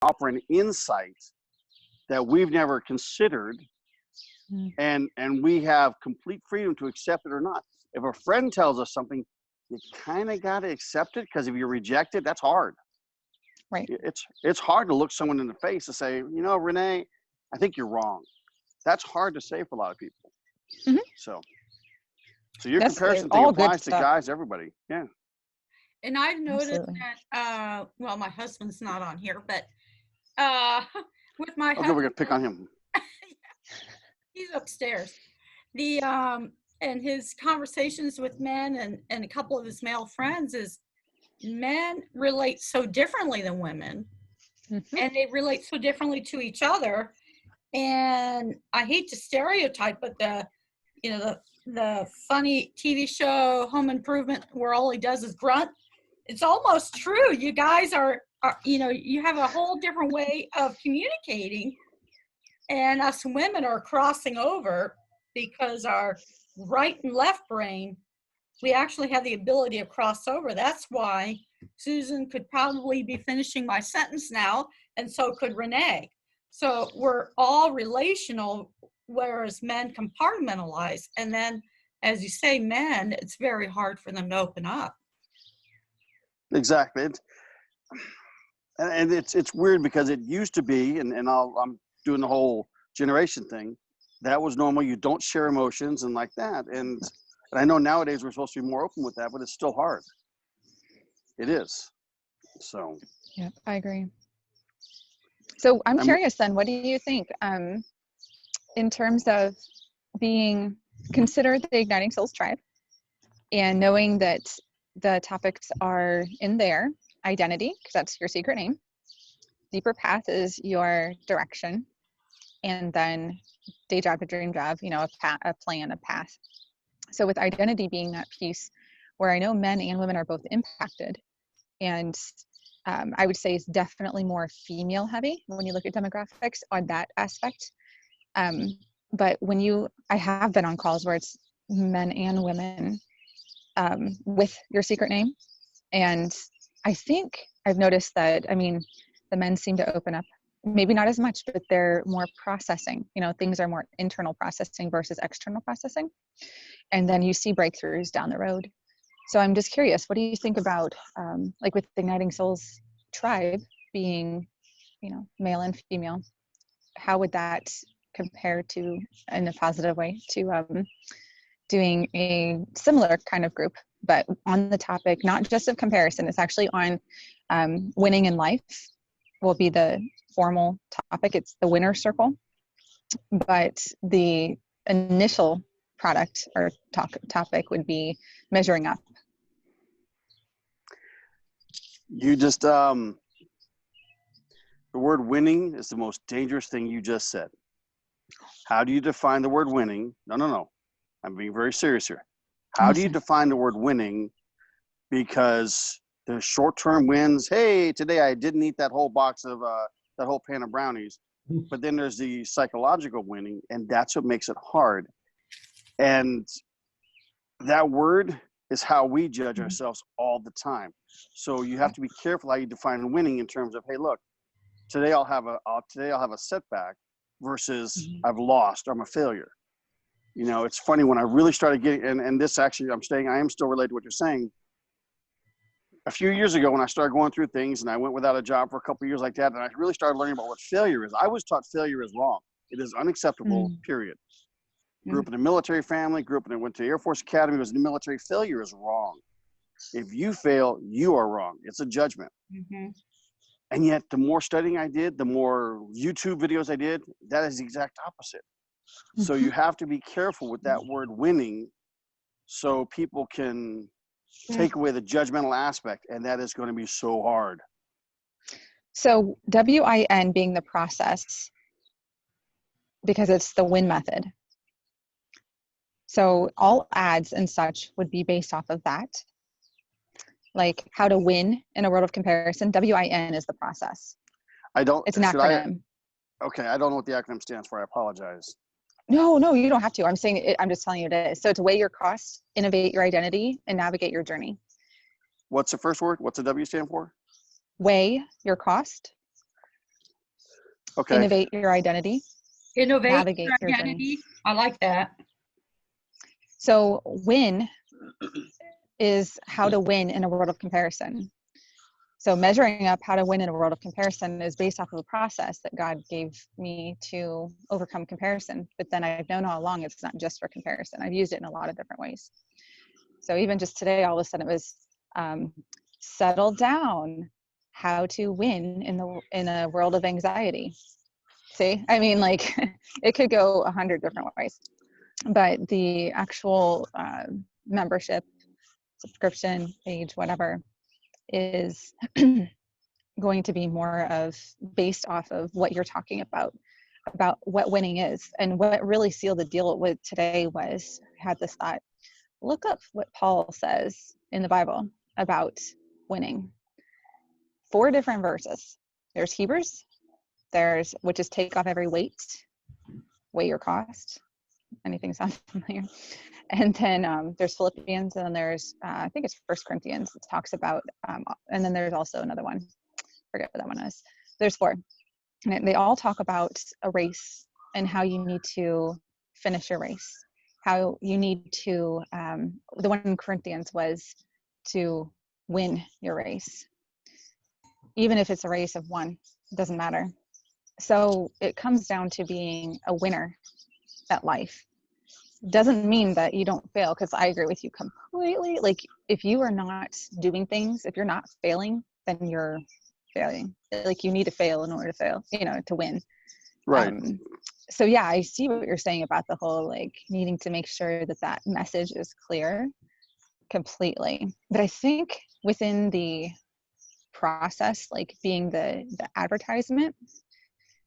offer an insight that we've never considered, and we have complete freedom to accept it or not. If a friend tells us something, you kind of got to accept it, because if you reject it, that's hard. Right. It's hard to look someone in the face and say, you know, Renee, I think you're wrong. That's hard to say for a lot of people. Mm-hmm. So your That's comparison thing all applies good to stuff. guys, everybody. Yeah. And I've noticed Absolutely. that, well, my husband's not on here, but with my Okay, we're gonna husband, pick on him. he's upstairs. The and his conversations with men and a couple of his male friends is men relate so differently than women, Mm-hmm. and they relate so differently to each other. And I hate to stereotype, but the funny TV show Home Improvement, where all he does is grunt, it's almost true. You guys are you have a whole different way of communicating, and us women are crossing over because our right and left brain, we actually have the ability to cross over. That's why Susan could probably be finishing my sentence now, and so could Renee. So we're all relational, whereas men compartmentalize. And then, as you say, men, it's very hard for them to open up. Exactly. And it's weird, because it used to be, and I'm doing the whole generation thing, that was normal. You don't share emotions and like that. And I know nowadays we're supposed to be more open with that, but it's still hard. It is. So. Yep, I agree. So I'm curious then, what do you think in terms of being considered the Igniting Souls tribe and knowing that the topics are in there: identity, because that's your secret name; deeper path is your direction; and then day job to dream job, a plan, a path. So with identity being that piece where I know men and women are both impacted, and I would say it's definitely more female heavy when you look at demographics on that aspect. But I have been on calls where it's men and women with your secret name. And I think I've noticed that, the men seem to open up, maybe not as much, but they're more processing, things are more internal processing versus external processing. And then you see breakthroughs down the road. So I'm just curious, what do you think about, like with the Igniting Souls tribe being, male and female, how would that compare to, in a positive way, to doing a similar kind of group, but on the topic, not just of comparison, it's actually on winning in life will be the formal topic. It's the winner circle, but the initial product or topic would be measuring up. You just, the word winning is the most dangerous thing you just said. How do you define the word winning? No. I'm being very serious here. How do you define the word winning? Because there's short-term wins. Hey, today I didn't eat that whole box of, that whole pan of brownies. But then there's the psychological winning, and that's what makes it hard. And that word is how we judge ourselves all the time. So you have to be careful how you define winning in terms of, hey, look, today I'll have a setback versus I've lost or I'm a failure. It's funny, when I really started getting, and this actually, I am still related to what you're saying. A few years ago, when I started going through things and I went without a job for a couple of years like that, and I really started learning about what failure is. I was taught failure is wrong. It is unacceptable, period. Grew up in a military family, went to the Air Force Academy, was in the military. Failure is wrong. If you fail, you are wrong. It's a judgment. And yet, the more studying I did, the more YouTube videos I did, that is the exact opposite. So you have to be careful with that word winning, so people can take away the judgmental aspect, and that is going to be so hard. So WIN being the process, because it's the win method. So all ads and such would be based off of that. Like how to win in a world of comparison. WIN is the process. It's an acronym. Okay, I don't know what the acronym stands for. I apologize. No, you don't have to. I'm saying it, I'm just telling you it is. So to weigh your costs, innovate your identity, and navigate your journey. What's the first word? What's the W stand for? Weigh your cost. Okay. Innovate your identity. Innovate Navigate your your journey. identity. I like that. So win is how to win in a world of comparison. So measuring up how to win in a world of comparison is based off of a process that God gave me to overcome comparison. But then I've known all along it's not just for comparison. I've used it in a lot of different ways. So even just today, all of a sudden it was settle down, how to win in a world of anxiety. See, I mean, like it could go 100 different ways, but the actual membership, subscription, page, whatever, is going to be more of based off of what you're talking about what winning is. And what really sealed the deal with today was, I had this thought, look up what Paul says in the Bible about winning. 4 different verses. There's Hebrews, which is take off every weight, weigh your cost. Anything sound familiar? And then there's Philippians, and then there's I think it's 1 Corinthians. It talks about, and then there's also another one. Forget what that one is. There's 4, and they all talk about a race and how you need to finish your race. How you need to. The one in Corinthians was to win your race, even if it's a race of 1. It doesn't matter. So it comes down to being a winner at life. Doesn't mean that you don't fail, because I agree with you completely. Like if you are not doing things, if you're not failing, then you're failing. Like you need to fail in order to fail, to win. Right. So yeah, I see what you're saying about the whole like needing to make sure that message is clear completely. But I think within the process, like being the advertisement,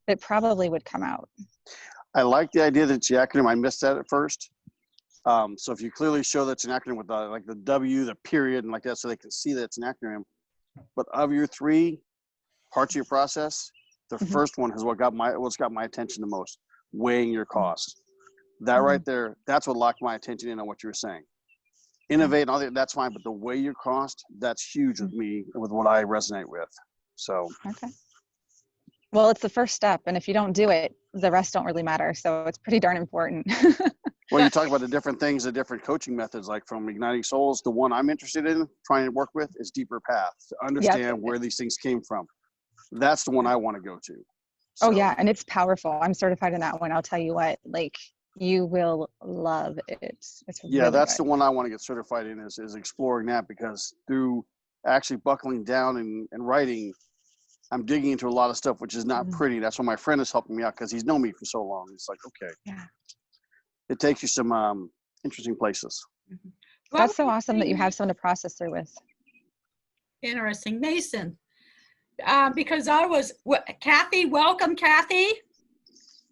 it probably would come out. I like the idea that it's the acronym. I missed that at first. So if you clearly show that's an acronym with the W, the period, and like that, so they can see that it's an acronym. But of your 3 parts of your process, the first one is what's got my attention the most. Weighing your cost. That right there, that's what locked my attention in on what you were saying. Innovate and all that, that's fine, but the weigh your cost, that's huge with me, with what I resonate with. So. Okay. Well, it's the first step, and if you don't do it, the rest don't really matter. So it's pretty darn important. Well, you talk about the different things, the different coaching methods, like from Igniting Souls. The one I'm interested in trying to work with is Deeper Path, to understand where these things came from. That's the one I want to go to. So. Oh yeah, and it's powerful. I'm certified in that one. I'll tell you what, like you will love it. It's really that's good. the one I want to get certified in, is exploring that, because through actually buckling down and writing, I'm digging into a lot of stuff which is not pretty. That's why my friend is helping me out, because he's known me for so long. It's like, okay, it takes you some interesting places. That's so awesome that you have someone to process through with. Interesting. Mason, because I was, Kathy, welcome Kathy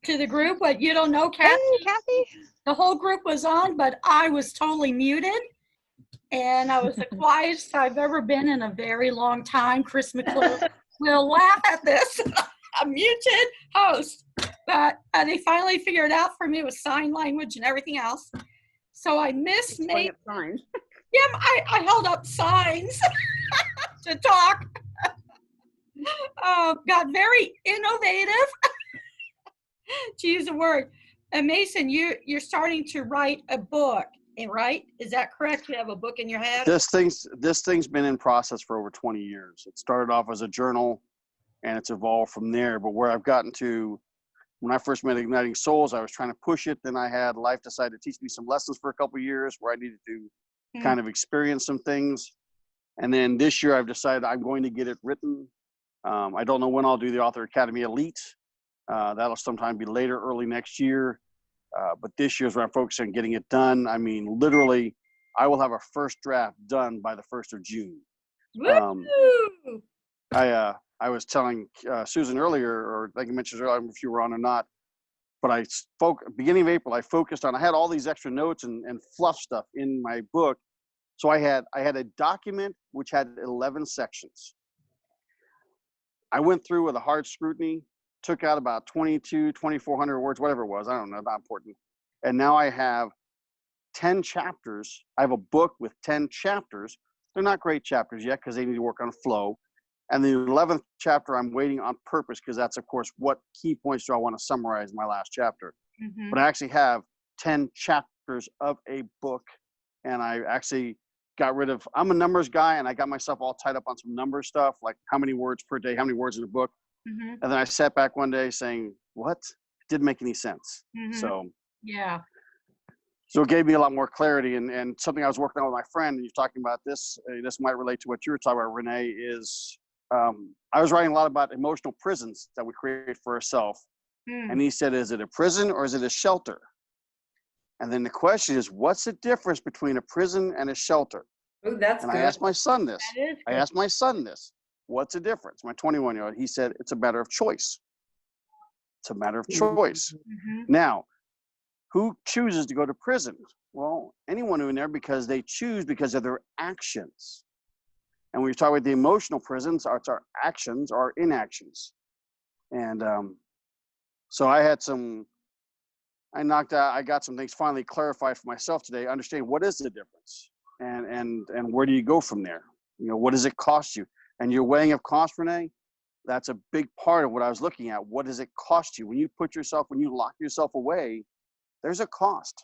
to the group. But you don't know Kathy. Hey, Kathy. The whole group was on, but I was totally muted. And I was the quietest I've ever been in a very long time. Chris McClure will laugh at this. A muted host. But they finally figured it out for me with sign language and everything else. So I missed Nate. Signs. Yeah, I held up signs to talk. Got very innovative, to use a word. And Mason, you're starting to write a book, right? Is that correct? You have a book in your head? This thing's been in process for over 20 years. It started off as a journal, and it's evolved from there. But where I've gotten to, when I first met Igniting Souls, I was trying to push it. Then I had life decide to teach me some lessons for a couple of years where I needed to kind of experience some things. And then this year I've decided I'm going to get it written. I don't know when I'll do the Author Academy Elite. That'll sometime be later, early next year. But this year is where I'm focusing on getting it done. I mean, literally, I will have a first draft done by the 1st of June. I was telling Susan earlier, or like you mentioned earlier, if you were on or not, but beginning of April, I focused on, I had all these extra notes and fluff stuff in my book. So I had a document which had 11 sections. I went through with a hard scrutiny, took out about 2,400 words, whatever it was. I don't know, not important. And now I have 10 chapters. I have a book with 10 chapters. They're not great chapters yet because they need to work on flow. And the 11th chapter, I'm waiting on purpose because that's, of course, what key points do I want to summarize in my last chapter. But I actually have 10 chapters of a book, and I actually got rid of, I'm a numbers guy, and I got myself all tied up on some number stuff, like how many words per day, how many words in a book. And then I sat back one day saying, what? It didn't make any sense. So it gave me a lot more clarity, and something I was working on with my friend, and you're talking about this, this might relate to what you were talking about, Renee, is I was writing a lot about emotional prisons that we create for ourselves. And he said, is it a prison or is it a shelter? And then the question is, what's the difference between a prison and a shelter? Oh, that's and good. I asked my son this. That is I good. asked my son this. What's the difference? My 21-year-old, he said, it's a matter of choice. It's a matter of choice. Now, who chooses to go to prison? Well, anyone who in there because they choose because of their actions. And when you talk about the emotional prisons, it's our actions or inactions. And so I got some things finally clarified for myself today. Understand what is the difference, and where do you go from there? You know, what does it cost you? And your weighing of cost, Renee, that's a big part of what I was looking at. What does it cost you when you lock yourself away? There's a cost.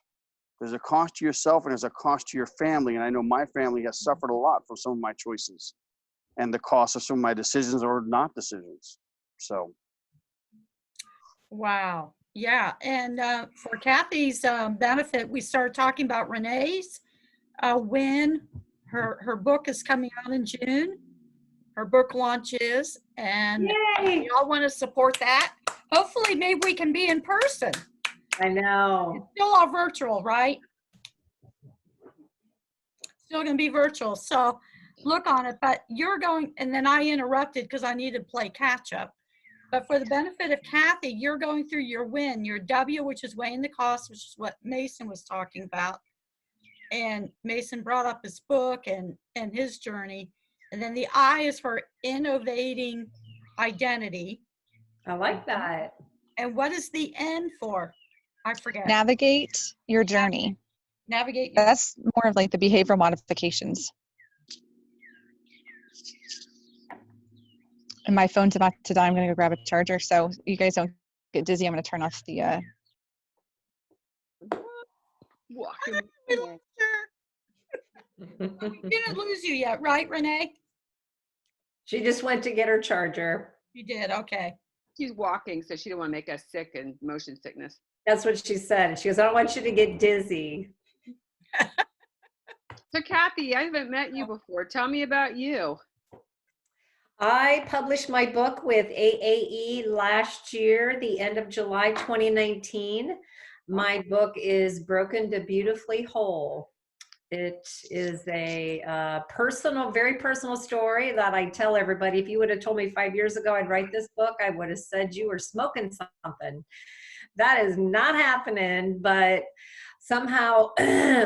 There's a cost to yourself, and there's a cost to your family. And I know my family has suffered a lot from some of my choices, and the cost of some of my decisions or not decisions. So. Wow. Yeah. And for Kathy's benefit, we started talking about Renee's when her book is coming out in June. Her book launch is, and Yay! we all want to support that. Hopefully, maybe we can be in person. I know. Still all virtual, right? Still going to be virtual. So look on it. But you're going, and then I interrupted because I needed to play catch up. But for the benefit of Kathy, you're going through your win, your W, which is weighing the cost, which is what Mason was talking about. And Mason brought up his book and his journey. And then the I is for innovating identity. I like that. And what is the N for? I forget. Navigate your journey. Navigate. Your That's more of like the behavioral modifications. And my phone's about to die. I'm going to go grab a charger. So you guys don't get dizzy. I'm going to turn off the. We lost her. We didn't lose you yet, right, Renee? She just went to get her charger. You did. Okay. She's walking, so she don't want to make us sick and motion sickness. That's what she said. She goes, I don't want you to get dizzy. So Kathy, I haven't met you before. Tell me about you. I published my book with AAE last year, the end of July 2019. My book is Broken to Beautifully Whole. It is a personal, very personal story that I tell everybody. If you would have told me 5 years ago I'd write this book, I would have said you were smoking something. That is not happening, but somehow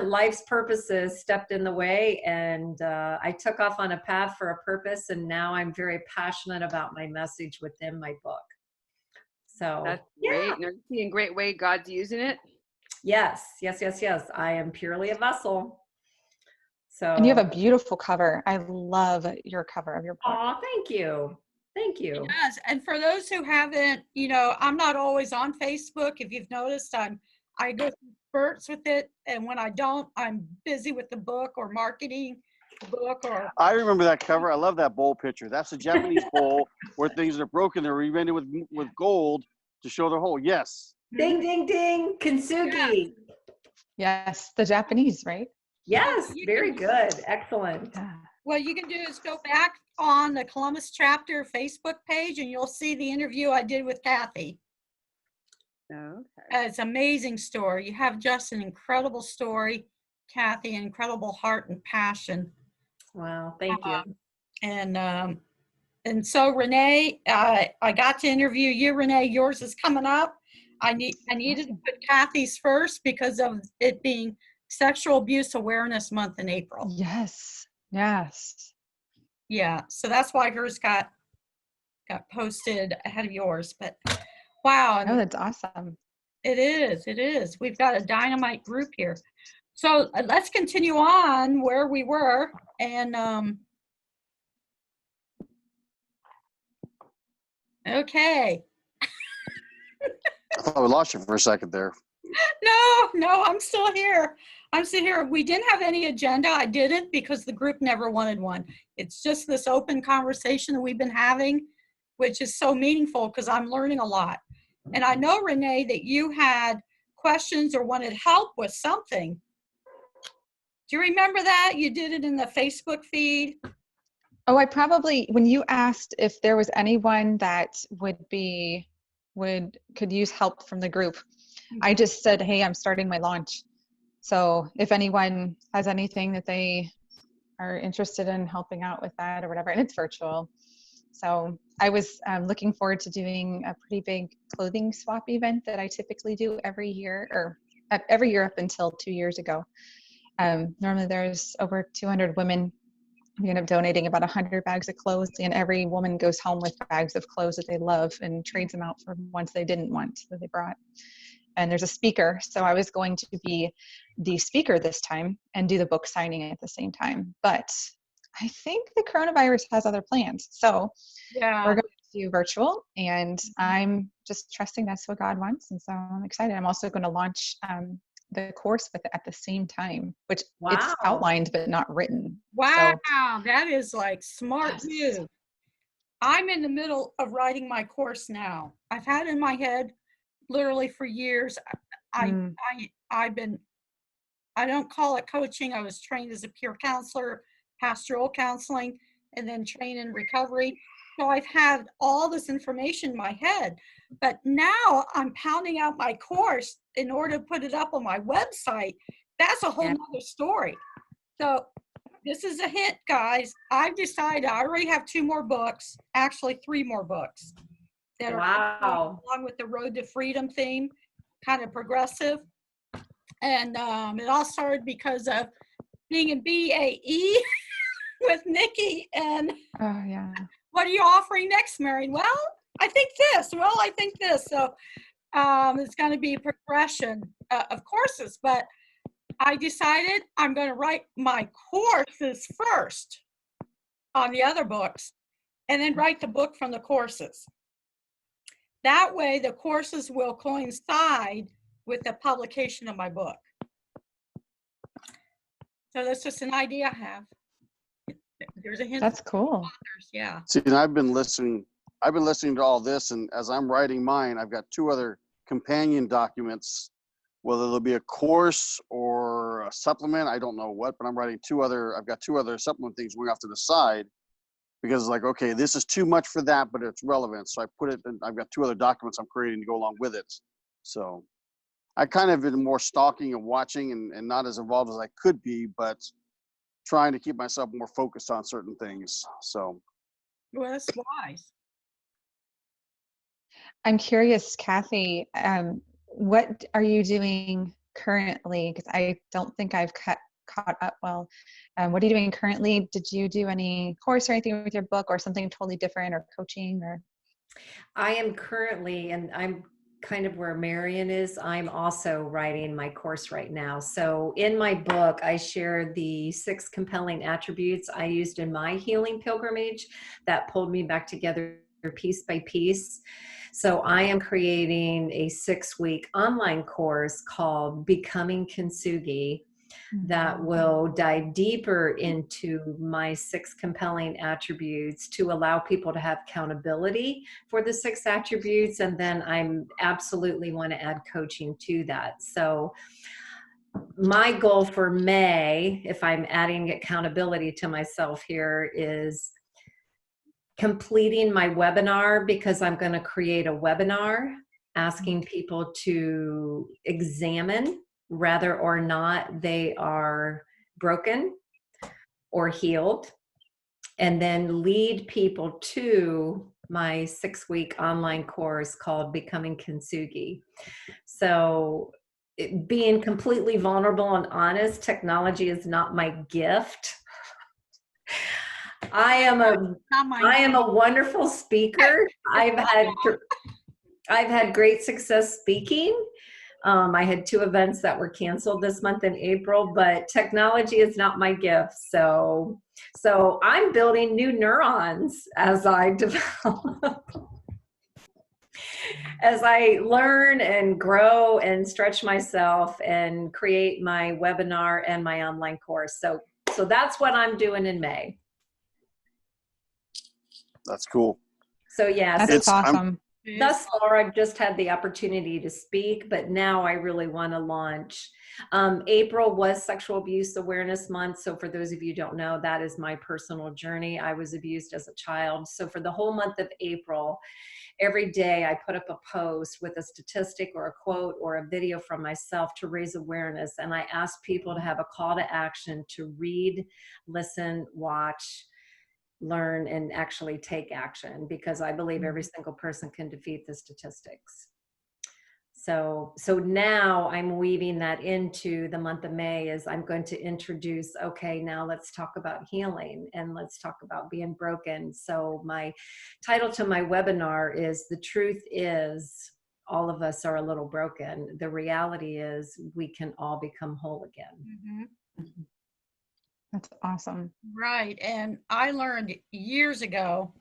life's purposes stepped in the way, and I took off on a path for a purpose, and now I'm very passionate about my message within my book. So That's great. And are you seeing great way God's using it? yes. I am purely a vessel. So, And you have a beautiful cover. I love your cover of your book. Oh, thank you. Thank you. Yes. And for those who haven't, you know, I'm not always on Facebook. If you've noticed, I go through spurts with it. And when I don't, I'm busy with the book or marketing the book or. I remember that cover. I love that bowl picture. That's a Japanese bowl where things are broken. They're repainted with gold to show their hole. Yes. Ding, ding, ding. Kintsugi. Yes, the Japanese, right? Yes, very good. Excellent. Yeah. What you can do is go back on the Columbus chapter Facebook page and you'll see the interview I did with Kathy. Okay. It's an amazing story. You have just an incredible story, Kathy, an incredible heart and passion. Wow, thank you. And so Renee, I got to interview you, Renee. Yours is coming up. I needed to put Kathy's first because of it being Sexual Abuse Awareness Month in April. Yes. Yeah, so that's why hers got posted ahead of yours. But wow, Oh, that's awesome. it is. We've got a dynamite group here. So let's continue on where we were. And Okay. I thought we lost you for a second there. No, I'm still here. I'm still here. We didn't have any agenda. I didn't because the group never wanted one. It's just this open conversation that we've been having, which is so meaningful because I'm learning a lot. And I know, Renee, that you had questions or wanted help with something. Do you remember that? You did it in the Facebook feed. Oh, I probably, when you asked if there was anyone that could use help from the group, I just said, hey, I'm starting my launch. So if anyone has anything that they are interested in helping out with that or whatever, and it's virtual. So I was looking forward to doing a pretty big clothing swap event that I typically do every year up until 2 years ago. Normally there's over 200 women. We end up donating about 100 bags of clothes, and every woman goes home with bags of clothes that they love and trades them out for ones they didn't want that they brought. And there's a speaker, so I was going to be the speaker this time and do the book signing at the same time. But I think the coronavirus has other plans, so Yeah. we're going to do virtual, and I'm just trusting that's what God wants, and so I'm excited. I'm also going to launch the course with it at the same time, which it's Wow. outlined but not written. Wow, So, that is like smart yes. move. I'm in the middle of writing my course now. I've had it in my head literally for years. I've been, I don't call it coaching. I was trained as a peer counselor, pastoral counseling, and then trained in recovery. So I've had all this information in my head, but now I'm pounding out my course in order to put it up on my website. That's a whole nother story. So this is a hint, guys. I've decided I already have 2 more books, actually 3 more books that are along with the Road to Freedom theme, kind of progressive. And it all started because of being in BAE with Nikki. And Oh, yeah. what are you offering next, Marion? Well, I think this. Well, I think this. So it's going to be a progression of courses. But I decided I'm going to write my courses first on the other books and then write the book from the courses. That way, the courses will coincide with the publication of my book. So that's just an idea I have. There's a hint. That's cool. Yeah. See, and I've been listening to all this, and as I'm writing mine, I've got 2 other companion documents, whether there'll be a course or a supplement, I don't know what, but I've got 2 other supplement things going off to the side, because like, okay, this is too much for that, but it's relevant. So I put it in, I've got 2 other documents I'm creating to go along with it. So I kind of been more stalking and watching and not as involved as I could be, but trying to keep myself more focused on certain things. So. Well, that's wise. I'm curious, Kathy, what are you doing currently? Because I don't think I've caught up well. What are you doing currently? Did you do any course or anything with your book, or something totally different, or coaching, or? I am currently, and I'm kind of where Marion is, I'm also writing my course right now. So in my book, I share the 6 compelling attributes I used in my healing pilgrimage that pulled me back together piece by piece. So I am creating a 6-week online course called Becoming Kintsugi that will dive deeper into my 6 compelling attributes to allow people to have accountability for the 6 attributes. And then I'm absolutely want to add coaching to that. So my goal for May, if I'm adding accountability to myself here, is completing my webinar, because I'm going to create a webinar asking people to examine whether or not they are broken or healed, and then lead people to my 6-week online course called Becoming Kintsugi. So being completely vulnerable and honest, technology is not my gift. I am a wonderful speaker. I've had great success speaking. I had 2 events that were canceled this month in April, but technology is not my gift. So I'm building new neurons as I develop. as I learn and grow and stretch myself and create my webinar and my online course. So that's what I'm doing in May. That's cool. So yeah, so That's awesome. thus far, I've just had the opportunity to speak, but now I really want to launch. April was Sexual Abuse Awareness Month. So for those of you who don't know, that is my personal journey. I was abused as a child. So for the whole month of April, every day I put up a post with a statistic or a quote or a video from myself to raise awareness. And I ask people to have a call to action to read, listen, watch, learn, and actually take action, because I believe every single person can defeat the statistics. So now I'm weaving that into the month of May, as I'm going to introduce, okay, now let's talk about healing and let's talk about being broken. So my title to my webinar is "The Truth Is All of Us Are a Little Broken. The Reality Is We Can All Become Whole Again." Mhm. That's awesome. Right. And I learned years ago,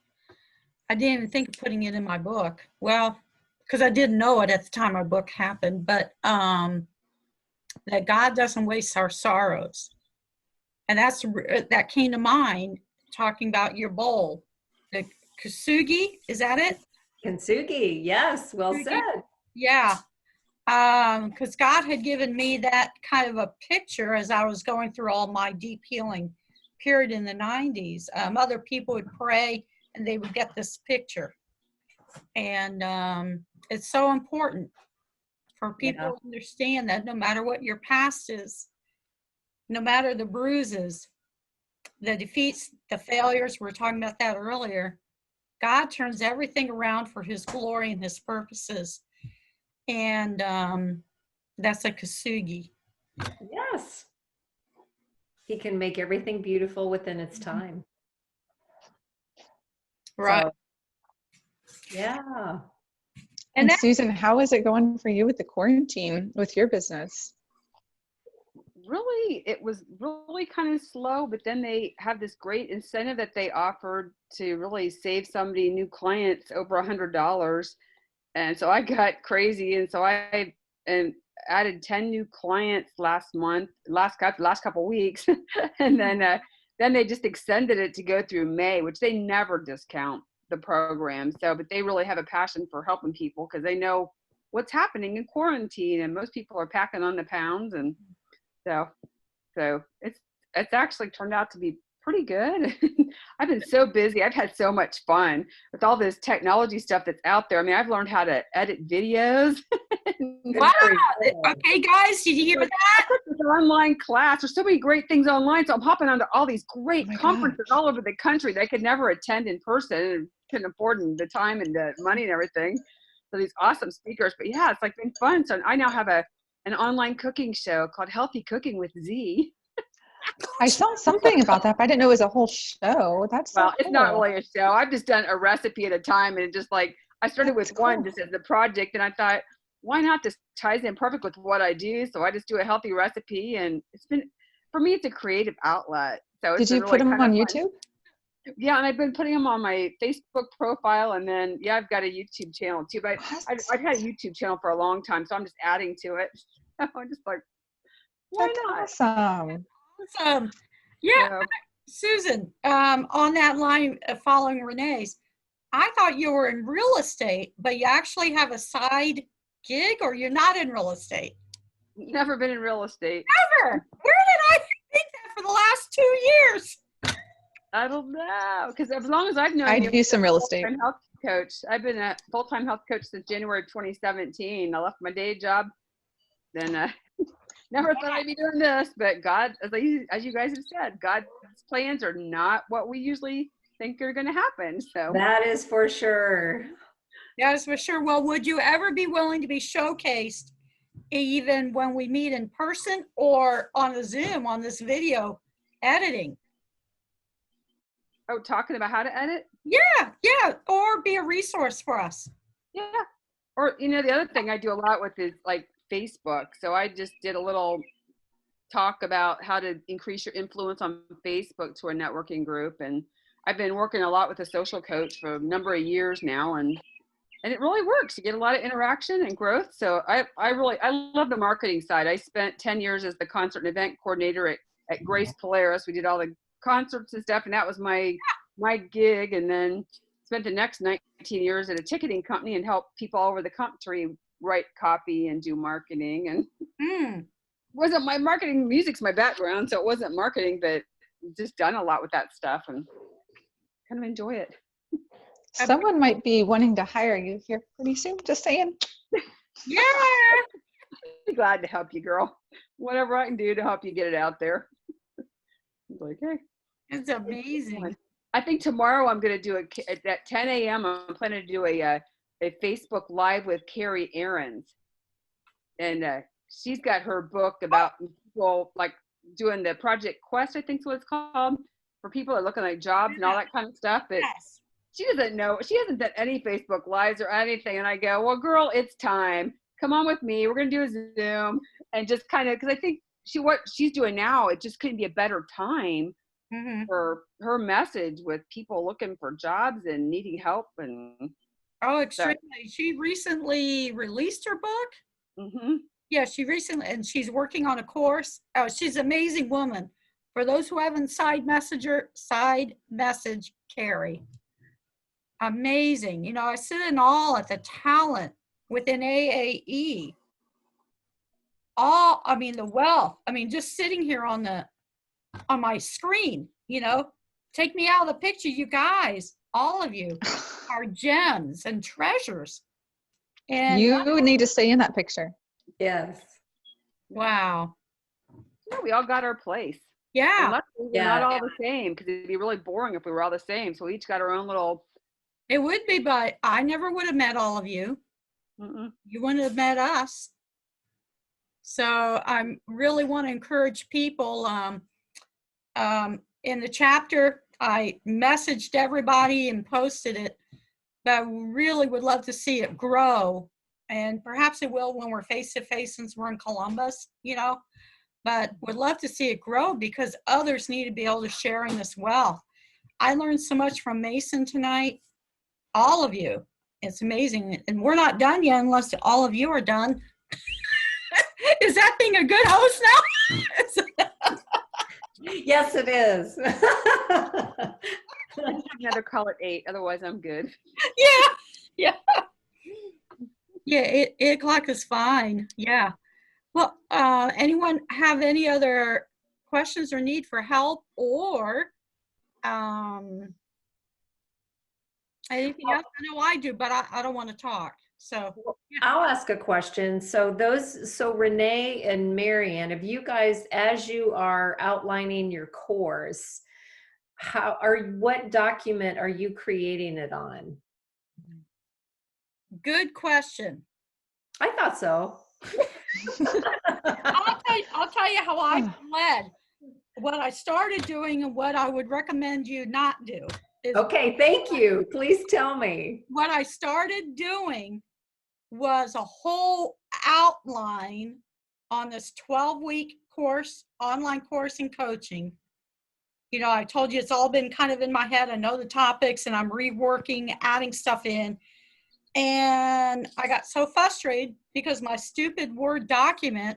I didn't even think of putting it in my book. Well, because I didn't know it at the time my book happened, but that God doesn't waste our sorrows. And that came to mind talking about your bowl. The kintsugi, is that it? Kintsugi, yes, well Kintsugi? said. Yeah. Because God had given me that kind of a picture as I was going through all my deep healing period in the 90s. Other people would pray and they would get this picture. And it's so important for people to understand that no matter what your past is, no matter the bruises, the defeats, the failures, we were talking about that earlier, God turns everything around for his glory and his purposes. And that's a kintsugi. Yes. He can make everything beautiful within its time. Right. So, yeah. And Susan, how is it going for you with the quarantine with your business? Really, it was really kind of slow, but then they have this great incentive that they offered to really save somebody new clients over $100. And so I got crazy. And so I added 10 new clients last couple weeks. And then they just extended it to go through May, which they never discount the program. So, but they really have a passion for helping people because they know what's happening in quarantine, and most people are packing on the pounds. And so it's actually turned out to be pretty good. I've been so busy. I've had so much fun with all this technology stuff that's out there. I mean, I've learned how to edit videos. Wow. Okay, guys, did you hear that? I took this online class. There's so many great things online. So I'm hopping onto all these great conferences all over the country that I could never attend in person and couldn't afford the time and the money and everything. So these awesome speakers. But yeah, it's like been fun. So I now have an online cooking show called Healthy Cooking with Z. I saw something about that, but I didn't know it was a whole show. That's so well, it's not cool. really a show. I've just done a recipe at a time, and it just like I started with one just as a project, and I thought, why not? This ties in perfect with what I do, so I just do a healthy recipe, and it's been for me, it's a creative outlet. So it's Did you been put really them kind on of YouTube? fun. Yeah, and I've been putting them on my Facebook profile, and then I've got a YouTube channel too. But I've had a YouTube channel for a long time, so I'm just adding to it. So I'm just like, why That's not? awesome. Awesome. Yeah, Susan, on that line following Renee's, I thought you were in real estate, but you actually have a side gig, or you're not in real estate? Never been in real estate. Never. Where did I think that for the last 2 years? I don't know, because as long as I've known I you, do some real estate. full-time health coach. I've been a full-time health coach since January of 2017. I left my day job, then never thought I'd be doing this. But God, as you guys have said, God's plans are not what we usually think are going to happen. So That is for sure. Yes, for sure. Well, would you ever be willing to be showcased even when we meet in person or on a Zoom on this video editing? Oh, talking about how to edit? Yeah. Or be a resource for us. Yeah. Or, the other thing I do a lot with is like Facebook. So I just did a little talk about how to increase your influence on Facebook to a networking group. And I've been working a lot with a social coach for a number of years now. And and it really works. You get a lot of interaction and growth. So I love the marketing side. I spent 10 years as the concert and event coordinator at Grace Polaris. We did all the concerts and stuff, and that was my gig. And then spent the next 19 years at a ticketing company and helped people all over the country write copy and do marketing. And wasn't my marketing, music's my background, so it wasn't marketing, but just done a lot with that stuff and kind of enjoy it. Someone might be wanting to hire you here pretty soon, just saying. Yeah. Be glad to help you, girl. Whatever I can do to help you get it out there. Like, hey. It's amazing. I think tomorrow I'm going to do at 10 a.m. I'm planning to do a Facebook Live with Carrie Aarons. And she's got her book about people like doing the Project Quest, I think is what it's called, for people that are looking at jobs and all that kind of stuff. But Yes. she doesn't know. She hasn't done any Facebook Lives or anything. And I go, well, girl, it's time. Come on with me. We're going to do a Zoom. And just kind of, because I think what she's doing now, it just couldn't be a better time for her message with people looking for jobs and needing help. And Oh, extremely. She recently released her book. Yeah, she recently, and she's working on a course. Oh, she's an amazing woman. For those who haven't side message Carrie. Amazing. You know, I sit in awe at the talent within AAE. The wealth. I mean, just sitting here on my screen, you know, take me out of the picture, you guys, all of you are gems and treasures. And you need to stay in that picture. Yes. wow. yeah, we all got our place. Yeah. And luckily, we're not all the same, because it'd be really boring if we were all the same. So we each got our own little. It would be, but I never would have met all of you. You wouldn't have met us. So I really want to encourage people. In the chapter, I messaged everybody and posted it, but I really would love to see it grow. And perhaps it will when we're face to face, since we're in Columbus, you know, but would love to see it grow because others need to be able to share in this wealth. I learned so much from Mason tonight, all of you. It's amazing. And we're not done yet unless all of you are done. Is that being a good host now? Yes, it is. Another call at 8. Otherwise, I'm good. Yeah. 8 o'clock is fine. Yeah. Well, anyone have any other questions or need for help or anything else? I know I do, but I don't want to talk. So I'll ask a question. So Renee and Marianne, if you guys, as you are outlining your course, what document are you creating it on? good question. I thought so. I'll tell you how I led. What I started doing and what I would recommend you not do. Okay, thank you. Please tell me. What I started doing was a whole outline on this 12-week course, online course in coaching. You know, I told you it's all been kind of in my head. I know the topics and I'm reworking, adding stuff in. And I got so frustrated because my stupid Word document,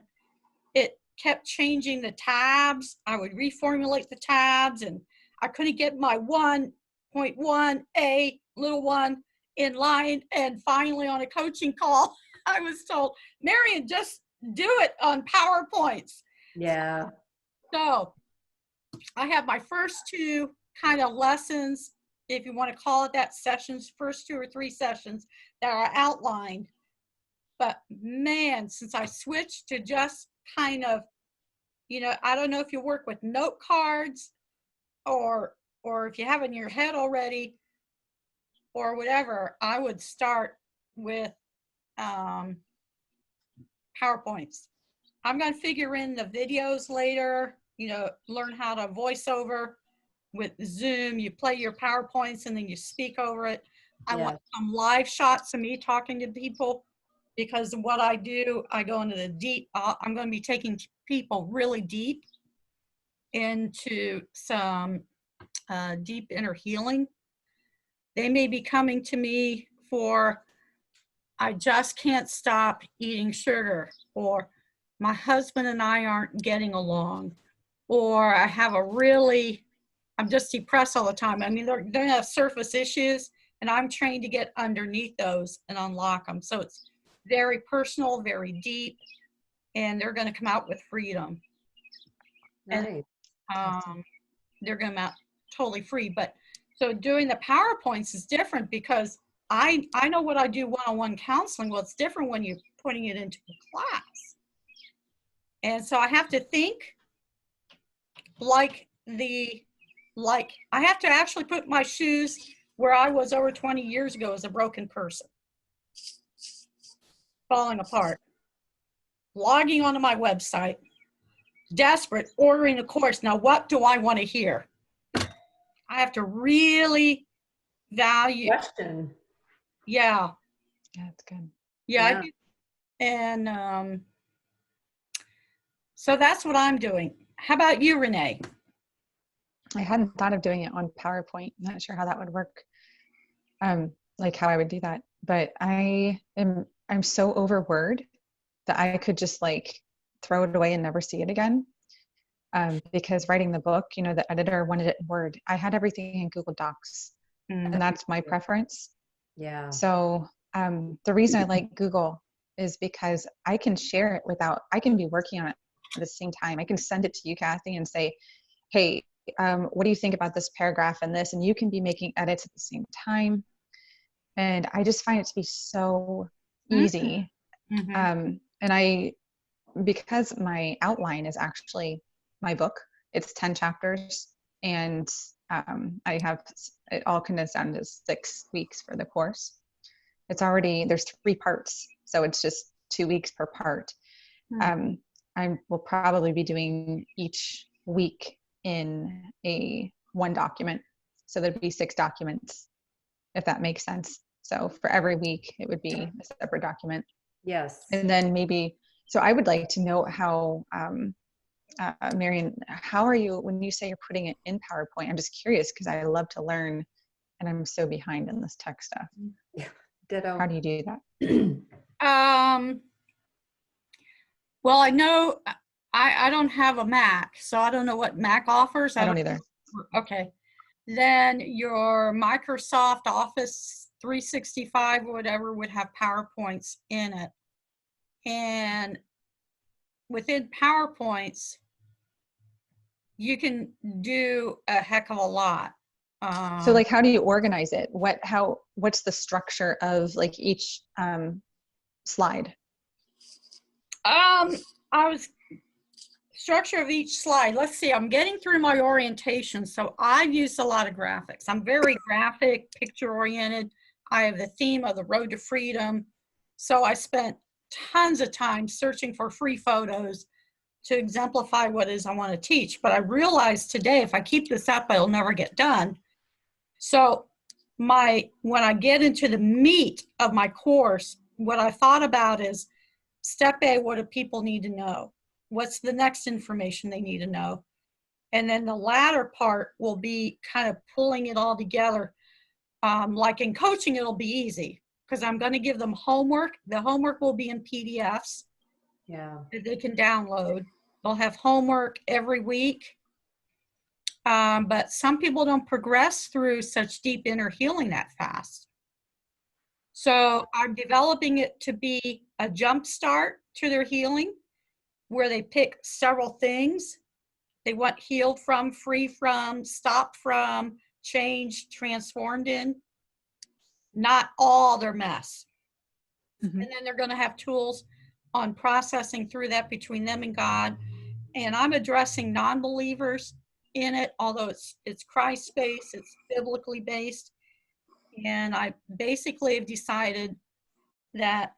it kept changing the tabs. I would reformulate the tabs and I couldn't get my 1.1a little one in line. And finally on a coaching call, I was told, Marian, just do it on PowerPoints. Yeah. So I have my first 2 kind of lessons, if you want to call it that, sessions, first 2 or 3 sessions that are outlined. But man, since I switched to just kind of, you know, I don't know if you work with note cards or if you have it in your head already or whatever, I would start with PowerPoints. I'm going to figure in the videos later, you know, learn how to voice over with Zoom. You play your PowerPoints and then you speak over it. I want some live shots of me talking to people because what I do, I go into the deep, I'm going to be taking people really deep into some deep inner healing. They may be coming to me for I just can't stop eating sugar, or my husband and I aren't getting along, or I have I'm just depressed all the time. I mean, they're going to have surface issues, and I'm trained to get underneath those and unlock them. So it's very personal, very deep, and they're going to come out with freedom. Nice. And they're going to come out totally free. But so doing the PowerPoints is different because I know what I do one-on-one counseling. Well, it's different when you're putting it into a class. And so I have to think I have to actually put my shoes where I was over 20 years ago as a broken person. Falling apart. Logging onto my website. Desperate, ordering a course. Now, what do I want to hear? I have to really value. Question. Yeah. Yeah, that's good. Yeah. And so that's what I'm doing. How about you, Renee? I hadn't thought of doing it on PowerPoint. I'm not sure how that would work. Like how I would do that. But I'm so over Word that I could just like throw it away and never see it again. Because writing the book, you know, the editor wanted it in Word. I had everything in Google Docs, and that's my preference. Yeah. So the reason I like Google is because I can share it I can be working on it at the same time. I can send it to you, Kathy, and say, hey, what do you think about this paragraph and this? And you can be making edits at the same time. And I just find it to be so easy. Mm-hmm. And because my outline is actually my book, it's 10 chapters, and I have it all condensed down to 6 weeks for the course. There's 3 parts, so it's just 2 weeks per part. I will probably be doing each week in one document. So there'd be 6 documents, if that makes sense. So for every week, it would be a separate document. Yes. And then so I would like to know how, Marion, how are you, when you say you're putting it in PowerPoint? I'm just curious because I love to learn, and I'm so behind in this tech stuff. Yeah. Ditto. How do you do that? Well, I know I don't have a Mac, so I don't know what Mac offers. I don't either. Okay. Then your Microsoft Office 365 or whatever would have PowerPoints in it. And within PowerPoints, you can do a heck of a lot. So like, how do you organize it? What's the structure of like each slide? Structure of each slide. Let's see, I'm getting through my orientation. So I've used a lot of graphics. I'm very graphic, picture oriented. I have the theme of the Road to Freedom. So I spent tons of time searching for free photos to exemplify what it is I want to teach. But I realized today, if I keep this up, it'll never get done. So when I get into the meat of my course, what I thought about is step A, what do people need to know? What's the next information they need to know? And then the latter part will be kind of pulling it all together. Like in coaching, it'll be easy because I'm going to give them homework. The homework will be in PDFs that they can download. They'll have homework every week. But some people don't progress through such deep inner healing that fast. So I'm developing it to be a jump start to their healing, where they pick several things they want healed from, free from, stopped from, changed, transformed in, not all their mess. Mm-hmm. And then they're going to have tools on processing through that between them and God. And I'm addressing non-believers in it, although it's Christ-based, it's biblically based. And I basically have decided that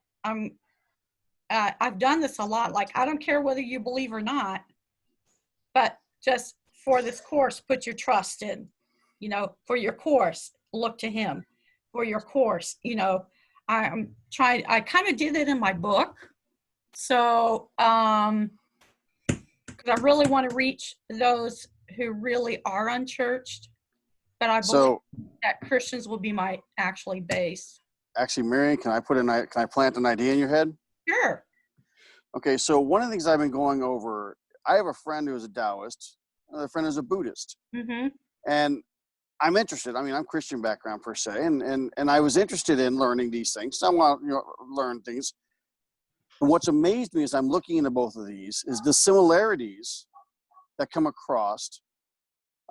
I've done this a lot. Like, I don't care whether you believe or not, but just for this course, put your trust in, for your course, look to him. For your course, I kind of did it in my book. So, because I really want to reach those who really are unchurched, but I believe that Christians will be my actually base. actually, Marion, can I plant an idea in your head? Sure. Okay, so one of the things I've been going over, I have a friend who is a Taoist, another friend who's a Buddhist, Mm-hmm. and I'm interested. I mean, I'm Christian background per se, and I was interested in learning these things. I want to learn things. And what's amazed me as I'm looking into both of these is the similarities that come across.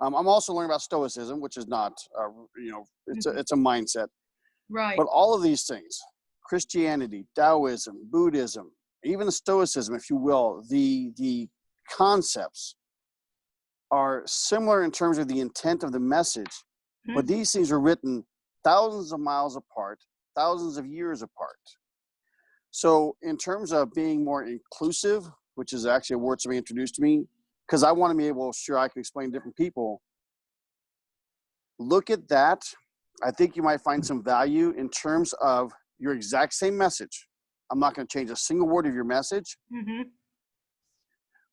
I'm also learning about Stoicism, which is not, it's a mindset. Right. But all of these things, Christianity, Taoism, Buddhism, even Stoicism, if you will, the concepts are similar in terms of the intent of the message, but these things are written thousands of miles apart, thousands of years apart. So in terms of being more inclusive, which is actually a word somebody introduced to me, because I want to be able, sure, I can explain to different people, look at that. I think you might find some value in terms of your exact same message. I'm not going to change a single word of your message. Mm-hmm.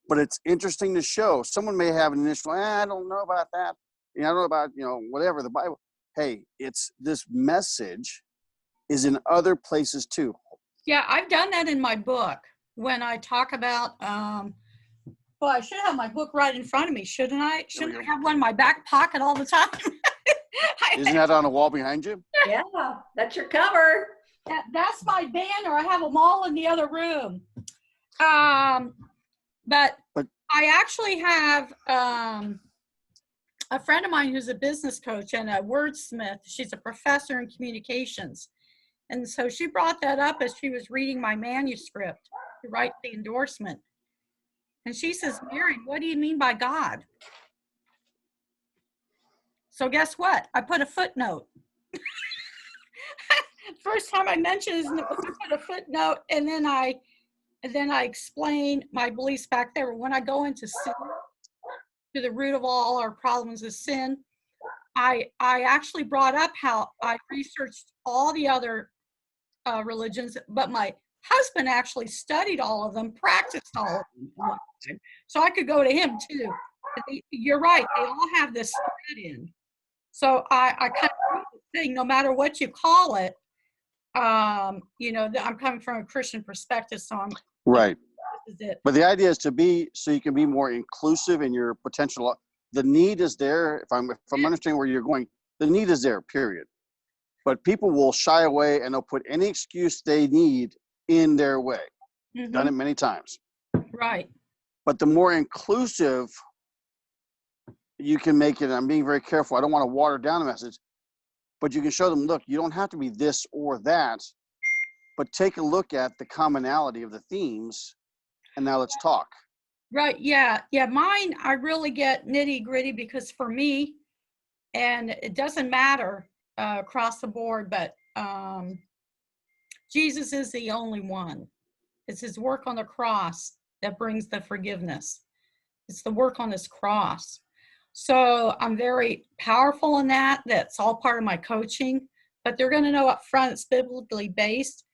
But it's interesting to show. Someone may have an initial, I don't know about that. I don't know about, whatever, the Bible. Hey, it's this message is in other places too. Yeah, I've done that in my book when I talk about, well, I should have my book right in front of me, shouldn't I? Shouldn't I have one in my back pocket all the time? Isn't that on a wall behind you? Yeah, that's your cover. That's my banner. I have them all in the other room. But I actually have a friend of mine who's a business coach and a wordsmith. She's a professor in communications. And so she brought that up as she was reading my manuscript to write the endorsement. And she says, Mary, what do you mean by God? So guess what? I put a footnote. First time I mentioned his name, I put a footnote, and then I explain my beliefs back there. When I go into sin, to the root of all our problems is sin, I actually brought up how I researched all the other religions, but my husband actually studied all of them, practiced all of them. So I could go to him too. You're right, they all have this thread in. So I kind of think no matter what you call it, I'm coming from a Christian perspective, so I'm right. This is it. But the idea is to be so you can be more inclusive in your potential. The need is there. If I'm understanding where you're going, the need is there. Period. But people will shy away and they'll put any excuse they need in their way. Mm-hmm. Done it many times. Right. But the more inclusive you can make it, and I'm being very careful. I don't want to water down the message, but you can show them, look, you don't have to be this or that, but take a look at the commonality of the themes, and now let's talk. Right. Yeah. Yeah. Mine, I really get nitty gritty because for me, and it doesn't matter across the board, but Jesus is the only one. It's his work on the cross that brings the forgiveness. It's the work on his cross. So I'm very powerful in that. That's all part of my coaching, but they're going to know up front it's biblically based.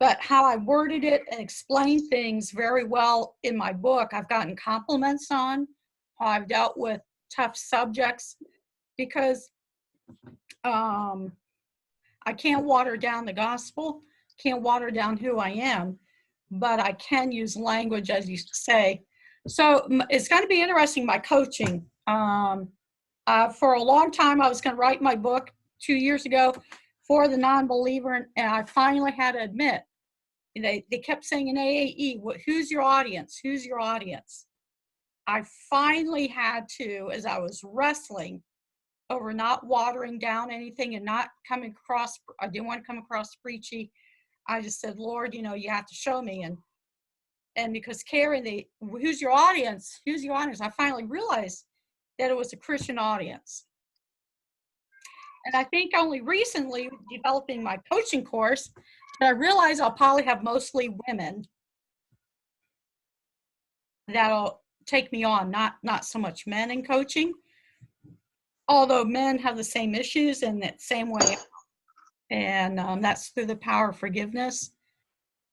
But how I worded it and explained things very well in my book, I've gotten compliments on how I've dealt with tough subjects because I can't water down the gospel, can't water down who I am, but I can use language, as you say. So it's going to be interesting, my coaching. For a long time, I was going to write my book 2 years ago for the non-believer, and I finally had to admit, they kept saying in AAE, who's your audience? Who's your audience? I finally had to, as I was wrestling over not watering down anything and not coming across, I didn't want to come across preachy. I just said, Lord, you have to show me. And because Karen, who's your audience? Who's your audience? I finally realized that it was a Christian audience. And I think only recently, developing my coaching course, that I realized I'll probably have mostly women that'll take me on, not so much men in coaching. Although men have the same issues in that same way. And that's through the power of forgiveness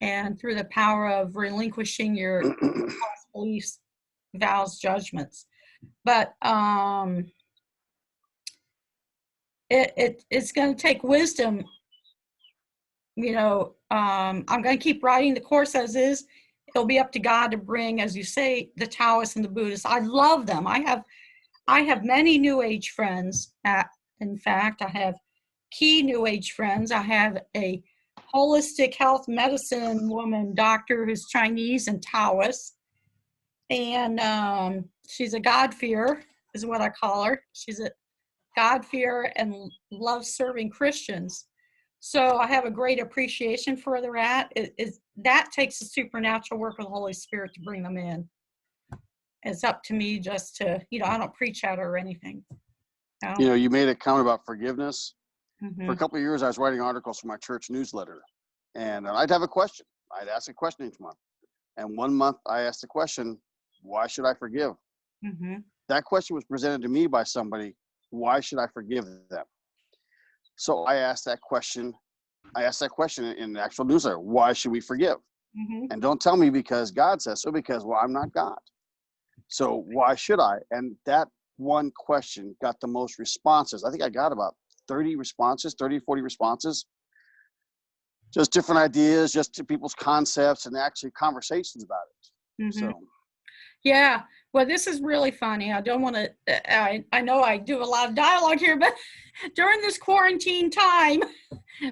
and through the power of relinquishing your false beliefs, vows, judgments. But it's going to take wisdom I'm going to keep writing the course as is. It'll be up to God to bring, as you say, the Taoists and the Buddhists. I love them. I have many New Age friends. In fact, I have key New Age friends. I have a holistic health medicine woman, doctor, who's Chinese and Taoist. And she's a God-fearer, is what I call her. She's a God-fearer and loves serving Christians. So I have a great appreciation for where they're at. That takes the supernatural work of the Holy Spirit to bring them in. It's up to me just to, I don't preach at her or anything. You made a comment about forgiveness. Mm-hmm. For a couple of years, I was writing articles for my church newsletter, and I'd have a question. I'd ask a question each month. And one month I asked the question, why should I forgive? Mm-hmm. That question was presented to me by somebody. Why should I forgive them? So I asked that question in the actual newsletter. Why should we forgive? Mm-hmm. And don't tell me because God says so, because, well, I'm not God. So why should I? And that one question got the most responses. I think I got about 30 responses, 30, 40 responses. Just different ideas, just to people's concepts and actually conversations about it. Mm-hmm. So. Yeah. Well, this is really funny. I don't want to, I know I do a lot of dialogue here, but during this quarantine time,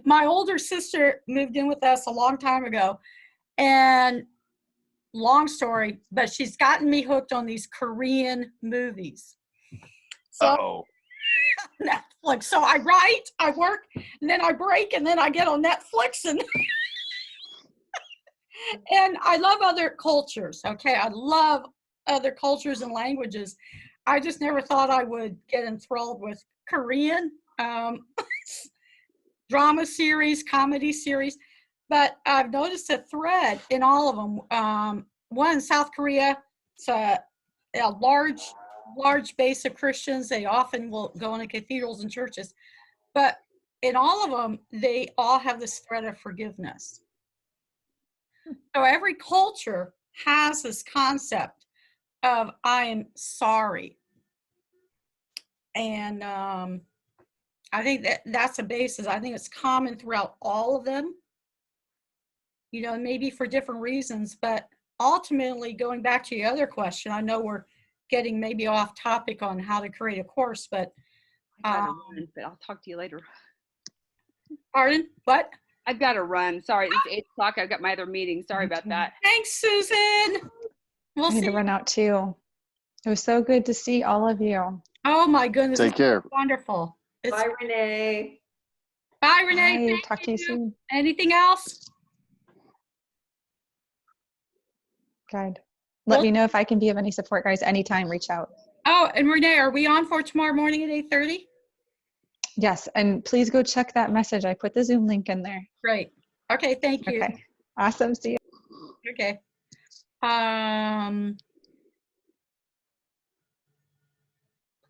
my older sister moved in with us a long time ago. And long story, but she's gotten me hooked on these Korean movies. So Netflix. So I write, I work, and then I break, and then I get on Netflix and and I love other cultures. Okay, I love other cultures and languages. I just never thought I would get enthralled with Korean drama series, comedy series, but I've noticed a thread in all of them. One in South Korea, it's a large base of Christians. They often will go into cathedrals and churches, but in all of them, they all have this thread of forgiveness. So every culture has this concept of I am sorry. And I think that's a basis. I think it's common throughout all of them, maybe for different reasons, but ultimately going back to your other question, I know we're getting maybe off topic on how to create a course, but I'll talk to you later. Pardon? What? I've got to run. Sorry, it's 8 o'clock. I've got my other meeting. Sorry about that. Thanks, Susan. We'll I need see. to run out too. It was so good to see all of you. Oh my goodness. Take care. Wonderful. Bye, Renee. Bye, Renee. Bye. Talk to you soon. Anything else? Good. Let me know if I can be of any support, guys. Anytime, reach out. Oh, and Renee, are we on for tomorrow morning at 8:30? Yes, and please go check that message. I put the Zoom link in there. Great. Okay, thank you. Okay. Awesome. See you. Okay.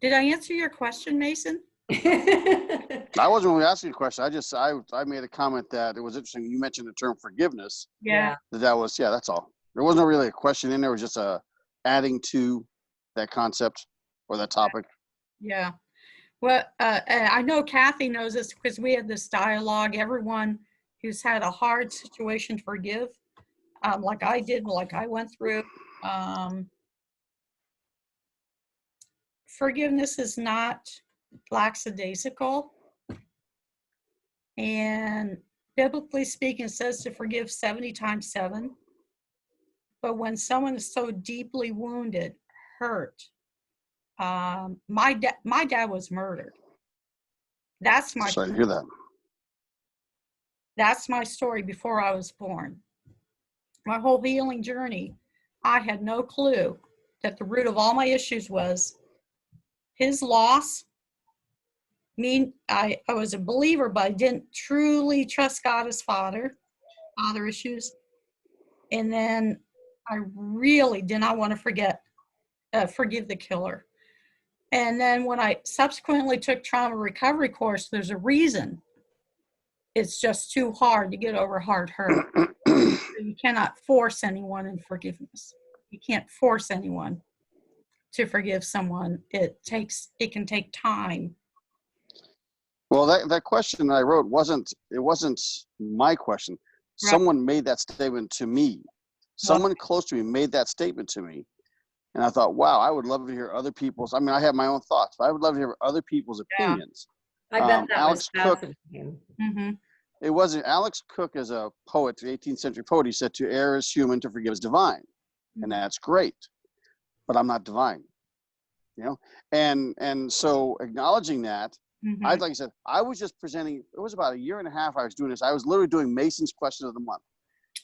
Did I answer your question, Mason? I wasn't really asking a question. I made a comment that it was interesting. You mentioned the term forgiveness. Yeah. That's all. There wasn't really a question in there. It was just adding to that concept or that topic. Yeah. Well, I know Kathy knows this because we had this dialogue. Everyone who's had a hard situation to forgive, like I did, like I went through. Forgiveness is not lackadaisical. And biblically speaking, it says to forgive 70 times 7. But when someone is so deeply wounded, hurt, my dad was murdered. That's my Sorry to hear that. That's my story before I was born. My whole healing journey, I had no clue that the root of all my issues was his loss. I was a believer, but I didn't truly trust God as father issues. And then I really did not want to forgive the killer. And then when I subsequently took trauma recovery course, there's a reason. It's just too hard to get over hard hurt. You cannot force anyone in forgiveness. You can't force anyone to forgive someone. It can take time. Well, that question I wrote wasn't my question. Right. Someone made that statement to me. Someone close to me made that statement to me. And I thought, wow, I would love to hear other people's. I mean, I have my own thoughts, but I would love to hear other people's opinions. I bet that Alex was Cook. fascinating. Mm-hmm. It wasn't. Alex Cook is a poet, 18th century poet. He said, "To err is human, to forgive is divine," and that's great. But I'm not divine, you know. And so acknowledging that, Mm-hmm. like I said, I was just presenting. It was about a year and a half I was doing this. I was literally doing Mason's Question of the Month.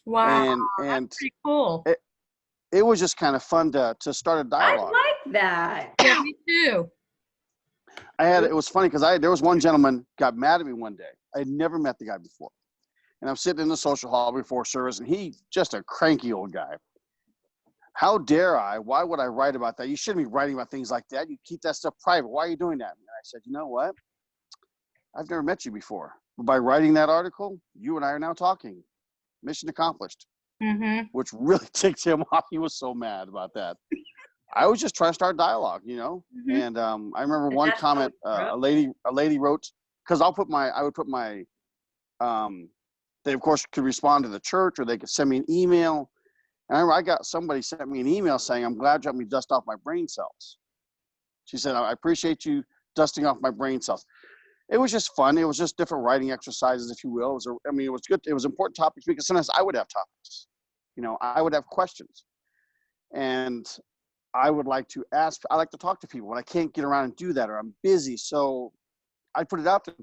Wow, And that's pretty cool. it was just kind of fun to start a dialogue. I like that. Yeah, me too. It was funny because there was one gentleman got mad at me one day. I had never met the guy before. And I'm sitting in the social hall before service, and he just a cranky old guy. How dare I? Why would I write about that? You shouldn't be writing about things like that. You keep that stuff private. Why are you doing that? And I said, you know what? I've never met you before. But by writing that article, you and I are now talking. Mission accomplished. Mm-hmm. Which really ticked him off. He was so mad about that. I was just trying to start dialogue, you know. Mm-hmm. And I remember one comment a lady wrote, because I would put my they of course could respond to the church, or they could send me an email. And I remember I got somebody sent me an email saying, "I'm glad you helped me dust off my brain cells." She said, "I appreciate you dusting off my brain cells." It was just fun. It was just different writing exercises, if you will. It was good. It was important topics because sometimes I would have topics, you know, I would have questions, and I would like to ask. I like to talk to people when I can't get around and do that, or I'm busy. So I put it out there.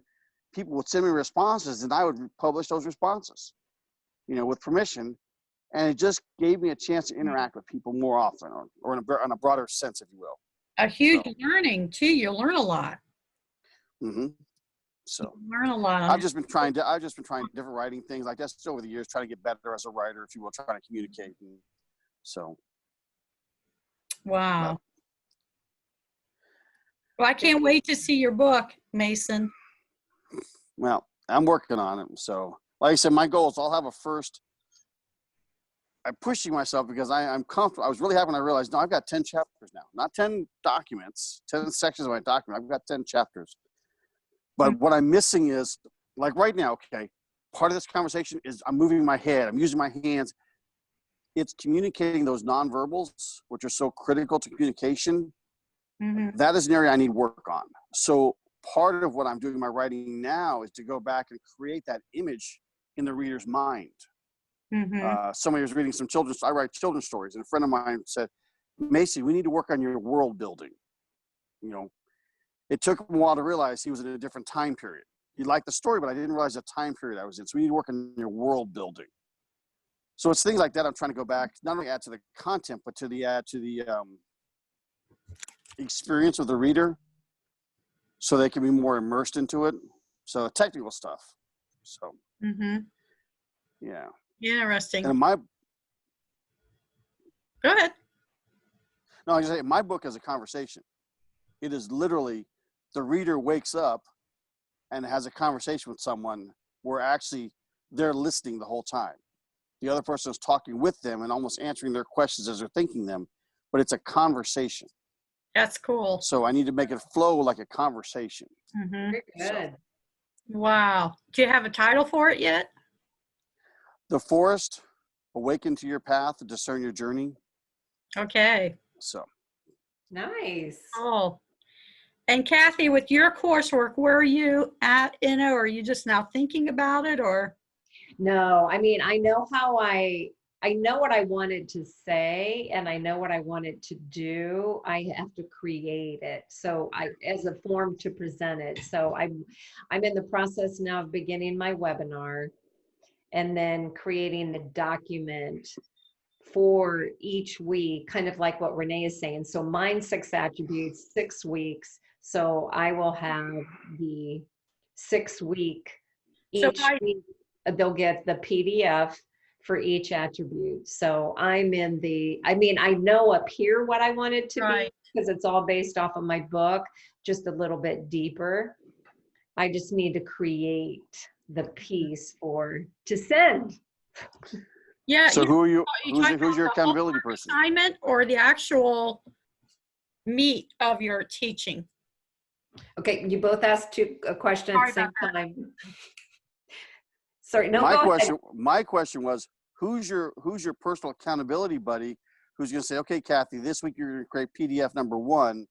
People would send me responses, and I would publish those responses, you know, with permission. And it just gave me a chance to interact with people more often, or in a broader sense, if you will. A huge learning too. You'll learn a lot. Mm-hmm. So Learn a lot. I've just been trying different writing things like that over the years, trying to get better as a writer, if you will, trying to communicate. And so. Wow. Well, I can't wait to see your book, Mason. Well, I'm working on it. So, like I said, my goal is I'll have a first. I'm pushing myself because I'm comfortable. I was really happy when I realized, no, I've got 10 chapters now, not 10 documents, 10 sections of my document. I've got 10 chapters. But what I'm missing is, like right now, okay, part of this conversation is I'm moving my head, I'm using my hands. It's communicating those nonverbals, which are so critical to communication. Mm-hmm. That is an area I need work on. So part of what I'm doing in my writing now is to go back and create that image in the reader's mind. Mm-hmm. Somebody was reading I write children's stories, and a friend of mine said, "Macy, we need to work on your world building." You know, it took him a while to realize he was in a different time period. He liked the story, but I didn't realize the time period I was in. So we need to work on your world building. So it's things like that I'm trying to go back, not only add to the content, but to the experience of the reader, so they can be more immersed into it. So technical stuff. So yeah. Interesting. And Go ahead. No, I just say my book is a conversation. It is literally the reader wakes up and has a conversation with someone where actually they're listening the whole time. The other person is talking with them and almost answering their questions as they're thinking them, but it's a conversation. That's cool. So I need to make it flow like a conversation. Mm-hmm. Very good. Wow. Do you have a title for it yet? The Forest, Awaken to Your Path, Discern Your Journey. Okay. So. Nice. Oh. And Kathy, with your coursework, where are you at in it? Or are you just now thinking about it, or? No, I mean, I know what I wanted to say, and I know what I wanted to do. I have to create it. So as a form to present it. So I'm in the process now of beginning my webinar, and then creating the document for each week, kind of like what Renee is saying. So mine 6 attributes, 6 weeks. So I will have the 6 week each week. They'll get the PDF for each attribute. So I know up here what I want it to be, because it's all based off of my book, just a little bit deeper. I just need to create the piece to send. Yeah. So who's your accountability person? Assignment or the actual meat of your teaching? Okay, you both asked a question at the Sorry same about time. Sorry, no, my go question, ahead. my question was, who's your personal accountability buddy who's going to say, okay, Kathy, this week you're going to create PDF number 1.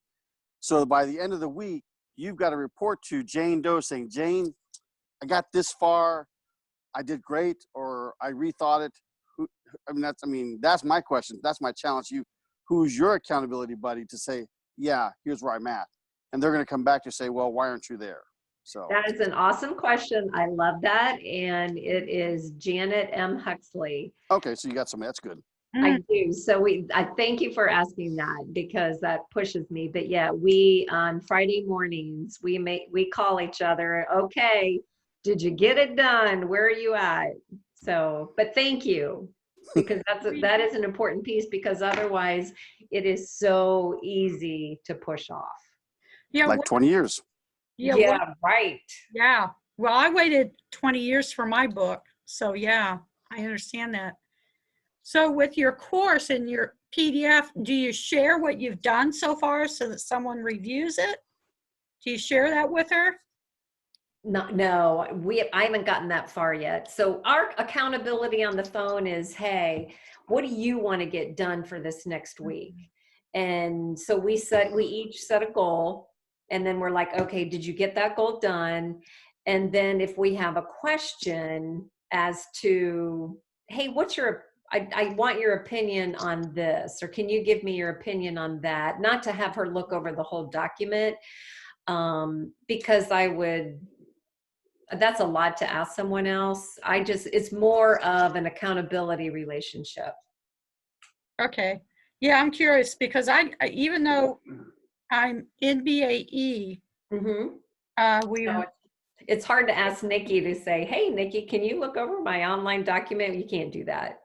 So by the end of the week, you've got to report to Jane Doe saying, Jane, I got this far, I did great, or I rethought it. That's my question. That's my challenge to you. Who's your accountability buddy to say, yeah, here's where I'm at? And they're going to come back to say, well, why aren't you there? So That is an awesome question. I love that. And it is Janet M. Huxley. okay, so you got somebody. That's good. I do. So I thank you for asking that, because that pushes me. But yeah, we on Friday mornings, we call each other. Okay, did you get it done? Where are you at? So, but thank you, because that is an important piece, because otherwise it is so easy to push off. Yeah, Like 20 years. yeah, Right. yeah. Well, I waited 20 years for my book. So yeah, I understand that. So with your course and your PDF, do you share what you've done so far so that someone reviews it? Do you share that with her? No, I haven't gotten that far yet. So our accountability on the phone is, hey, what do you want to get done for this next week? And so we each set a goal, and then we're like, okay, did you get that goal done? And then if we have a question as to, hey, I want your opinion on this, or can you give me your opinion on that? Not to have her look over the whole document, because that's a lot to ask someone else. It's more of an accountability relationship. Okay. Yeah, I'm curious because even though I'm in BAE, we So it's hard to ask Nikki to say, hey, Nikki, can you look over my online document? You can't do that.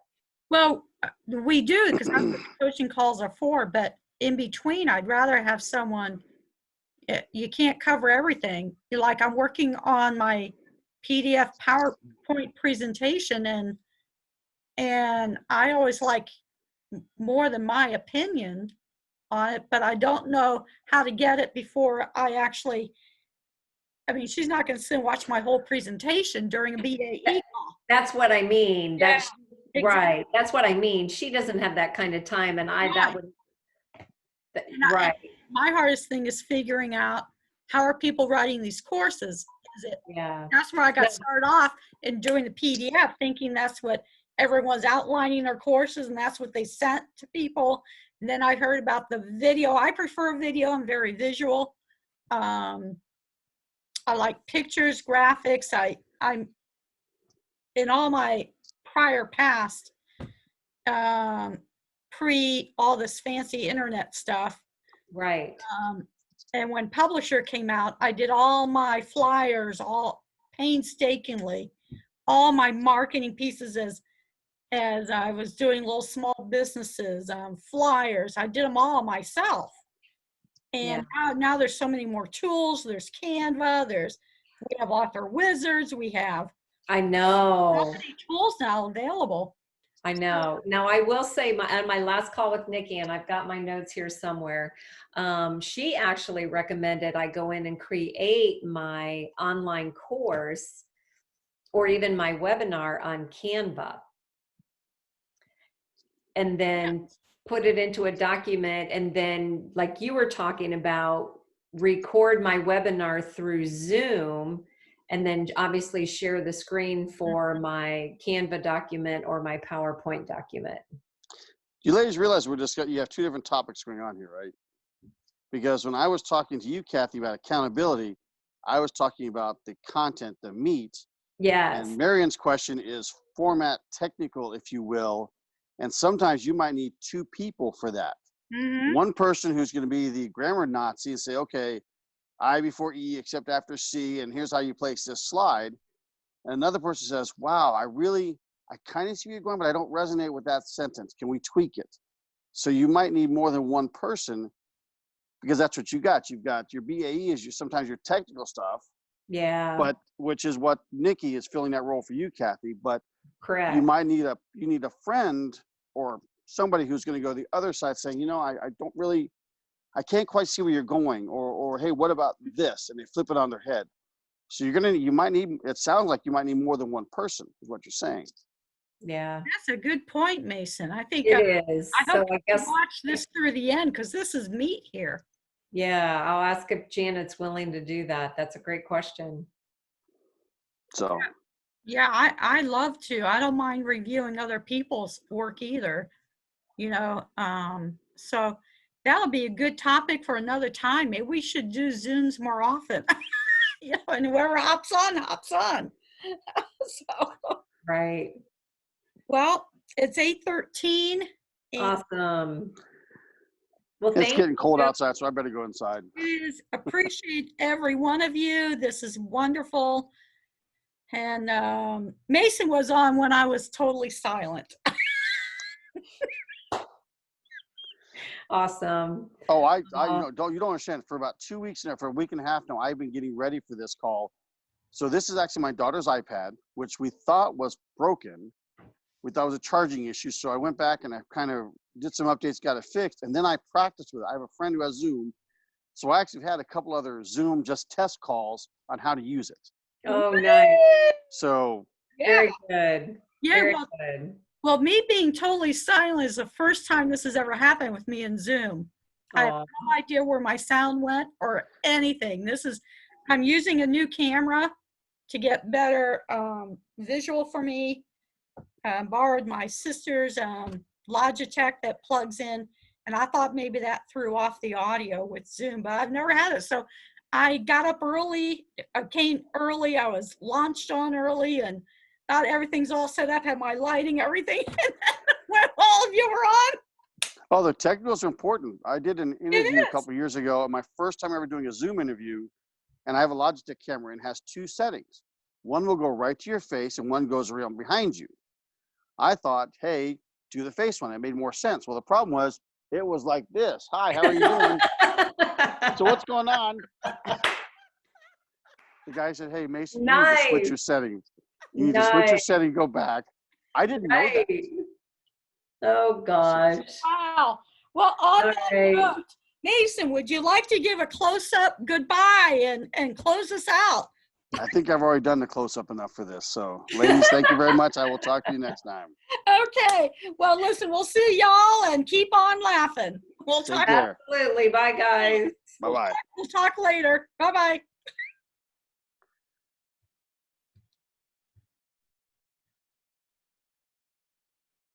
well, we do because that's what coaching calls are for. But in between, I'd rather have someone. You can't cover everything. Like I'm working on my PDF PowerPoint presentation, and I always like more than my opinion on it, but I don't know how to get it before I actually. I mean, she's not going to sit and watch my whole presentation during a BAE call. That's what I mean. Yeah, That's exactly. right. That's what I mean. She doesn't have that kind of time, and that would. Right. My hardest thing is figuring out how are people writing these courses. Yeah. That's where I got started off in doing the PDF, thinking that's what everyone's outlining their courses and that's what they sent to people. And then I heard about the video. I prefer video. I'm very visual. I like pictures, graphics. I'm in all my prior past, pre all this fancy internet stuff. Right. And when Publisher came out, I did all my flyers, all painstakingly, all my marketing pieces as I was doing little small businesses, flyers. I did them all myself. And now there's so many more tools. There's Canva. We have Author Wizards. We have I know so many tools now available. I know. Now I will say on my last call with Nikki, and I've got my notes here somewhere, she actually recommended I go in and create my online course or even my webinar on Canva, and then put it into a document, and then, like you were talking about, record my webinar through Zoom, and then obviously share the screen for my Canva document or my PowerPoint document. You ladies realize you have two different topics going on here, right? Because when I was talking to you, Kathy, about accountability, I was talking about the content, the meat. Yes. And Marion's question is format technical, if you will. And sometimes you might need two people for that. Mm-hmm. One person who's going to be the grammar Nazi and say, okay, I before E except after C, and here's how you place this slide. And another person says, wow, I kind of see where you're going, but I don't resonate with that sentence. Can we tweak it? So you might need more than one person, because that's what you got. You've got your BAE is sometimes your technical stuff. Yeah. But which is what Nikki is filling that role for you, Kathy. But correct. You might need a friend or somebody who's going to go the other side saying, I don't really I can't quite see where you're going, or hey, what about this? And they flip it on their head. So you might need, it sounds like you might need more than one person, is what you're saying. Yeah, That's a good point, Mason. I think it is. I So hope I you guess, watch this through the end because this is meat here. yeah, I'll ask if Janet's willing to do that. That's a great question. So Yeah, I love to. I don't mind reviewing other people's work either. So that'll be a good topic for another time. Maybe we should do Zooms more often. And whoever hops on, hops on. So, Right. well, it's 8:13. Awesome. Well, it's thank getting cold you. outside, so I better go inside. Please appreciate every one of you. This is wonderful. And Mason was on when I was totally silent. Awesome. Oh, you don't understand. For about 2 weeks now, for a week and a half now, I've been getting ready for this call. So this is actually my daughter's iPad, which we thought was broken. We thought it was a charging issue. So I went back and I kind of did some updates, got it fixed, and then I practiced with it. I have a friend who has Zoom. So I actually had a couple other Zoom just test calls on how to use it. Oh, nice. So Yeah. Very good. Yeah. Very good. Well, me being totally silent is the first time this has ever happened with me in Zoom. I have no idea where my sound went or anything. I'm using a new camera to get better visual for me. Borrowed my sister's Logitech that plugs in, and I thought maybe that threw off the audio with Zoom, but I've never had it. So I got up early, I came early, I was launched on early, and thought everything's all set up, had my lighting, everything, and then when all of you were on. Oh, the technicals are important. I did an interview a couple years ago, my first time ever doing a Zoom interview, and I have a Logitech camera and it has two settings. One will go right to your face and one goes around behind you. I thought, hey, do the face one. It made more sense. Well, the problem was it was like this. Hi, how are you doing? So what's going on? The guy said, hey, Mason, you need to switch your settings. You need to switch your setting, go back. I didn't know that. Oh, gosh. Wow. Well, on that note, Mason, would you like to give a close-up goodbye and close us out? I think I've already done the close-up enough for this. So, ladies, thank you very much. I will talk to you next time. Okay. Well, listen, we'll see y'all and keep on laughing. We'll Take talk. care. Absolutely. Bye, guys. Bye-bye. We'll talk later. Bye-bye.